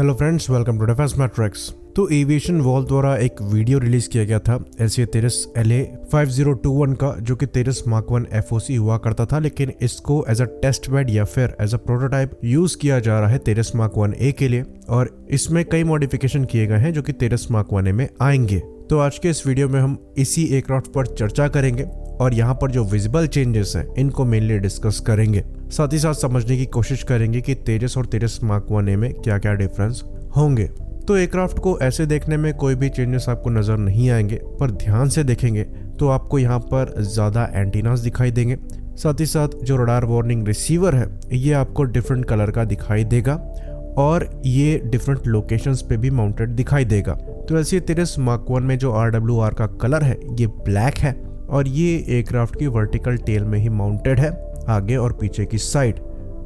Hello friends, welcome to defence matrix. तो aviation wall द्वारा एक वीडियो रिलीज किया गया था LCA-13 LA5021 का, जो कि 13 Mark 1 FOC हुआ करता था, लेकिन इसको एज अ टेस्ट बेड या फिर एज अ प्रोटोटाइप यूज किया जा रहा है 13 Mark 1A के लिए, और इसमें कई मॉडिफिकेशन किए गए हैं जो कि 13 Mark 1A में आएंगे। तो आज के इस वीडियो में हम इसी एयरक्राफ्ट पर चर्चा करेंगे और यहाँ पर जो विजिबल चेंजेस हैं इनको मेनली डिस्कस करेंगे। साथ ही साथ समझने की कोशिश करेंगे कि 13 और 13 Mark 1A में क्या क्या डिफरेंस होंगे। तो एयरक्राफ्ट को ऐसे देखने में कोई भी चेंजेस आपको नजर नहीं आएंगे, पर ध्यान से देखेंगे तो आपको यहाँ पर ज्यादा एंटीनास दिखाई देंगे। साथ ही साथ जो रडार वार्निंग रिसीवर है ये आपको डिफरेंट कलर का दिखाई देगा और ये डिफरेंट लोकेशंस पे भी माउंटेड दिखाई देगा। तो ऐसे 13 Mark 1 में जो RWR का कलर है ये ब्लैक है और ये एयरक्राफ्ट की वर्टिकल टेल में ही माउंटेड है, आगे और पीछे की साइड,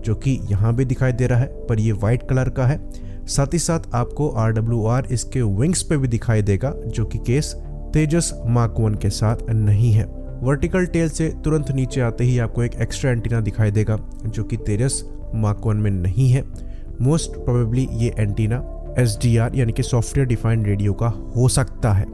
जो कि यहाँ भी दिखाई दे रहा है, पर ये वाइट कलर का है। साथ ही साथ आपको RWR इसके विंग्स पे भी दिखाई देगा, जो कि केस तेजस Mark 1 के साथ नहीं है। वर्टिकल टेल से तुरंत नीचे आते ही आपको एक एक्स्ट्रा एंटीना दिखाई देगा, जो कि 13 Mark 1 में नहीं है। मोस्ट प्रोबेबली ये एंटीना SDR यानी कि सॉफ्टवेयर डिफाइंड रेडियो का हो सकता है।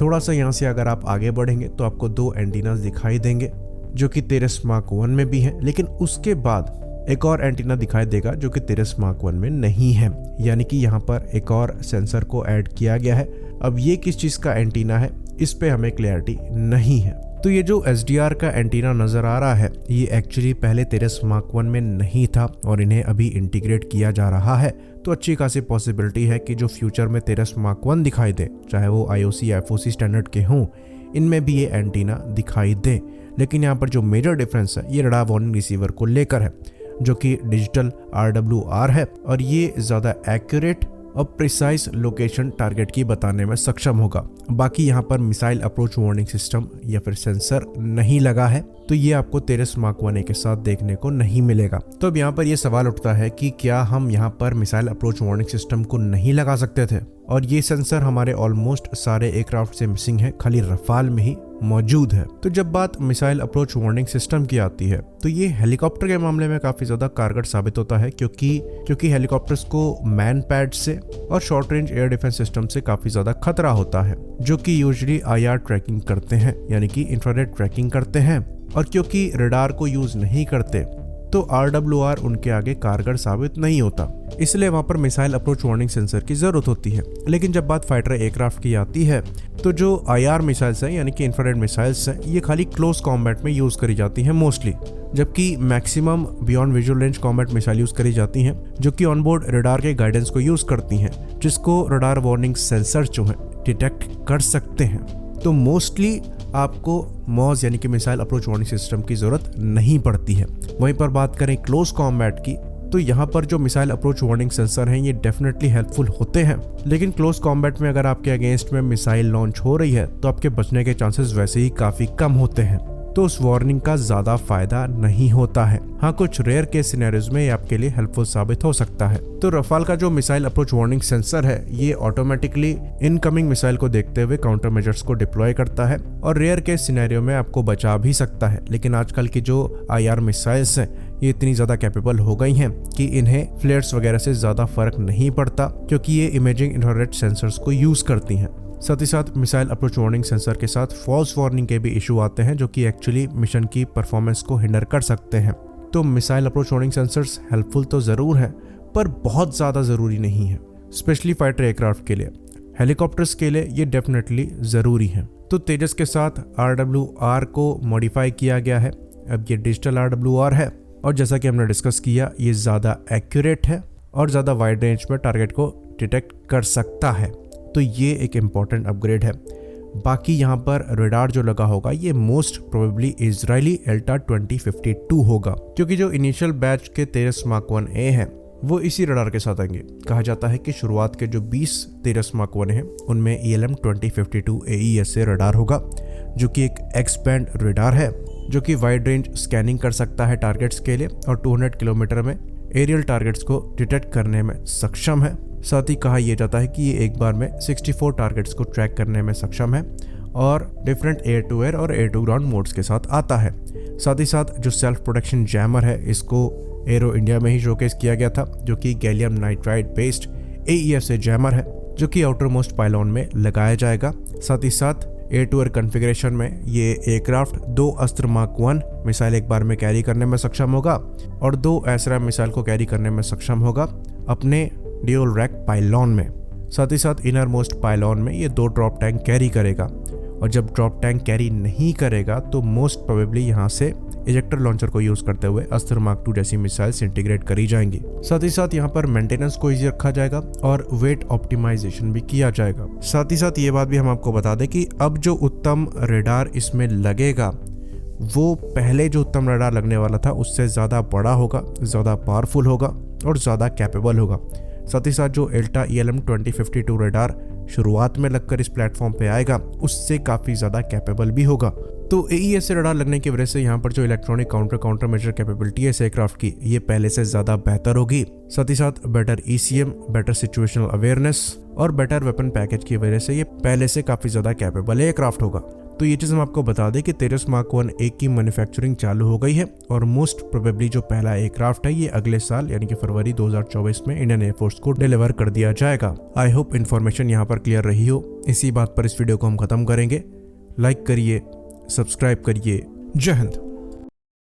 थोड़ा सा यहाँ से अगर आप आगे बढ़ेंगे तो आपको दो एंटीनास दिखाई देंगे जो कि 13 Mark 1 में भी है, लेकिन उसके बाद एक और एंटीना दिखाई देगा जो कि 13 Mark 1 में नहीं है, यानी कि यहाँ पर एक और सेंसर को ऐड किया गया है। अब ये किस चीज का एंटीना है इस पे हमें क्लैरिटी नहीं है। तो ये जो SDR का एंटीना नजर आ रहा है ये एक्चुअली पहले 13 Mark 1 में नहीं था और इन्हें अभी इंटीग्रेट किया जा रहा है। तो अच्छी खासी पॉसिबिलिटी है कि जो फ्यूचर में 13 Mark 1 दिखाई दे, चाहे वो IOC या FOC स्टैंडर्ड के हों, इनमें भी ये एंटीना दिखाई दे। लेकिन यहाँ पर जो मेजर डिफरेंस है ये रडार वार्निंग रिसीवर को लेकर है, जो कि डिजिटल RWR है और ये ज़्यादा एक्यूरेट और प्रिसाइज लोकेशन टारगेट की बताने में सक्षम होगा। बाकी यहाँ पर मिसाइल अप्रोच वार्निंग सिस्टम या फिर सेंसर नहीं लगा है, तो ये आपको 13 Mark 1A के साथ देखने को नहीं मिलेगा। तो अब यहाँ पर ये सवाल उठता है कि क्या हम यहाँ पर मिसाइल अप्रोच वार्निंग सिस्टम को नहीं लगा सकते थे? और ये सेंसर हमारे ऑलमोस्ट सारे एयरक्राफ्ट से मिसिंग है, खाली रफाल में ही मौजूद है। तो जब बात मिसाइल अप्रोच वार्निंग सिस्टम की आती है तो ये हेलीकॉप्टर के मामले में काफी ज्यादा कारगर साबित होता है, क्योंकि हेलीकॉप्टर्स को मैन पैड से और short range air defence system से काफी ज्यादा खतरा होता है, जो कि यूजुअली IR ट्रैकिंग करते हैं, यानी कि इंफ्रारेड ट्रैकिंग करते हैं। और क्योंकि रडार को यूज नहीं करते तो RWR उनके आगे कारगर साबित नहीं होता, इसलिए वहां पर मिसाइल अप्रोच वार्निंग सेंसर की जरूरत होती है। लेकिन जब बात फाइटर एयरक्राफ्ट की आती है तो जो IR मिसाइल्स हैं यानी कि इंफ्रारेड मिसाइल्स हैं, ये खाली क्लोज कॉम्बैट में यूज करी जाती हैं मोस्टली, जबकि maximum beyond visual range combat missile use करी जाती हैं, जो कि ऑनबोर्ड रडार के गाइडेंस को यूज करती हैं, जिसको रडार वार्निंग सेंसर जो है डिटेक्ट कर सकते हैं। तो मोस्टली आपको मॉज यानी कि मिसाइल अप्रोच वार्निंग सिस्टम की जरूरत नहीं पड़ती है। वहीं पर बात करें क्लोज कॉम्बैट की, तो यहाँ पर जो मिसाइल अप्रोच वार्निंग सेंसर हैं ये डेफिनेटली हेल्पफुल होते हैं, लेकिन क्लोज कॉम्बैट में अगर आपके अगेंस्ट में मिसाइल लॉन्च हो रही है तो आपके बचने के चांसेस वैसे ही काफी कम होते हैं, तो उस वार्निंग का ज्यादा फायदा नहीं होता है। हाँ, कुछ रेयर केस सिनेरियोज में ये आपके लिए हेल्पफुल साबित हो सकता है। तो रफाल का जो मिसाइल अप्रोच वार्निंग सेंसर है ये ऑटोमेटिकली इनकमिंग मिसाइल को देखते हुए काउंटर मेजर्स को डिप्लॉय करता है और रेयर केस सिनेरियो में आपको बचा भी सकता है। लेकिन आजकल की जो IR मिसाइल्स हैं ये इतनी ज्यादा कैपेबल हो गई हैं कि इन्हें फ्लेयर्स वगैरह से ज्यादा फर्क नहीं पड़ता, क्योंकि ये इमेजिंग इंफ्रारेड सेंसर्स को यूज करती हैं। साथ ही साथ मिसाइल अप्रोच वार्निंग सेंसर के साथ फॉल्स वार्निंग के भी इशू आते हैं, जो कि एक्चुअली मिशन की परफॉर्मेंस को हिंडर कर सकते हैं। तो missile approach warning sensors helpful तो जरूर है, पर बहुत ज्यादा जरूरी नहीं है, स्पेशली फाइटर एयरक्राफ्ट के लिए। हेलीकॉप्टर्स के लिए ये डेफिनेटली जरूरी है। तो तेजस के साथ RWR को मॉडिफाई किया गया है। अब ये डिजिटल RWR है और जैसा कि हमने डिस्कस किया ये ज्यादा एक्यूरेट है और ज्यादा वाइड रेंज में टारगेट को डिटेक्ट कर सकता है, तो ये एक इम्पॉर्टेंट अपग्रेड है। बाकी यहाँ पर रडार जो लगा होगा ये मोस्ट प्रोबेबली इजरायली ELTA 2052 होगा, क्योंकि जो इनिशियल बैच के 13 Mark 1A है वो इसी रडार के साथ आएंगे। कहा जाता है कि शुरुआत के जो 20 13 Mark 1 है उनमें ELM 2052 AES से रडार होगा, जो कि एक एक्स बैंड रडार है, जो कि वाइड रेंज स्कैनिंग कर सकता है टारगेट्स के लिए और 200 किलोमीटर में एरियल टारगेट्स को डिटेक्ट करने में सक्षम है। साथ ही कहा यह जाता है कि ये एक बार में 64 टारगेट्स को ट्रैक करने में सक्षम है और डिफरेंट एयर टू एयर और एयर टू ग्राउंड मोड्स के साथ आता है। साथ ही साथ जो सेल्फ प्रोटेक्शन जैमर है इसको एरो इंडिया में ही शोकेस किया गया था, जो कि gallium nitride based AESA jammer है जो कि आउटर मोस्ट पाइलॉन में लगाया जाएगा। साथ ही साथ एयर टू एयर कॉन्फ़िगरेशन में ये एयरक्राफ्ट 2 अस्त्र मार्क 1 मिसाइल एक बार में कैरी करने में सक्षम होगा और 2 एसराम मिसाइल को कैरी करने में सक्षम होगा अपने ड्यूल रैक पाइलॉन में। साथ ही साथ इनर मोस्ट पाइलॉन में ये 2 ड्रॉप टैंक कैरी करेगा और जब ड्रॉप टैंक कैरी नहीं करेगा तो मोस्ट प्रोबेबली यहाँ से इजेक्टर लॉन्चर को यूज करते हुए अस्त्र मार्क 2 जैसी मिसाइल्स इंटीग्रेट करी जाएंगी। साथ ही साथ यहाँ पर मेंटेनेंस को इजी रखा जाएगा और वेट ऑप्टिमाइजेशन भी किया जाएगा। साथ ही साथ ये बात भी हम आपको बता दें कि अब जो उत्तम रेडार इसमें लगेगा वो पहले जो उत्तम रेडार लगने वाला था उससे ज़्यादा बड़ा होगा, ज़्यादा पावरफुल होगा और ज़्यादा कैपेबल होगा। साथ ही साथ जो एल्टा ELM 2052 रेडार शुरुआत में लगकर इस प्लेटफॉर्म पे आएगा उससे काफ़ी ज़्यादा कैपेबल भी होगा। तो AESA रेडार लगने की वजह से यहाँ पर जो इलेक्ट्रॉनिक काउंटर मेजर कैपेबिलिटी है इस एयरक्राफ्ट की ये पहले से ज़्यादा बेहतर होगी। साथ ही साथ better ECM, better situational awareness और बेटर वेपन पैकेज की वजह से ये पहले से काफ़ी ज़्यादा कैपेबल एयरक्राफ्ट होगा। तो ये चीज़ हम आपको बता दें कि तेजस मार्क 1 एक की मैन्युफैक्चरिंग चालू हो गई है और मोस्ट प्रोबेबली जो पहला एयरक्राफ्ट है ये अगले साल यानी कि फरवरी 2024 में इंडियन एयरफोर्स को डिलीवर कर दिया जाएगा। आई होप इन्फॉर्मेशन यहाँ पर क्लियर रही हो। इसी बात पर इस वीडियो को हम खत्म करेंगे। लाइक करिए, सब्सक्राइब करिए। जय हिंद।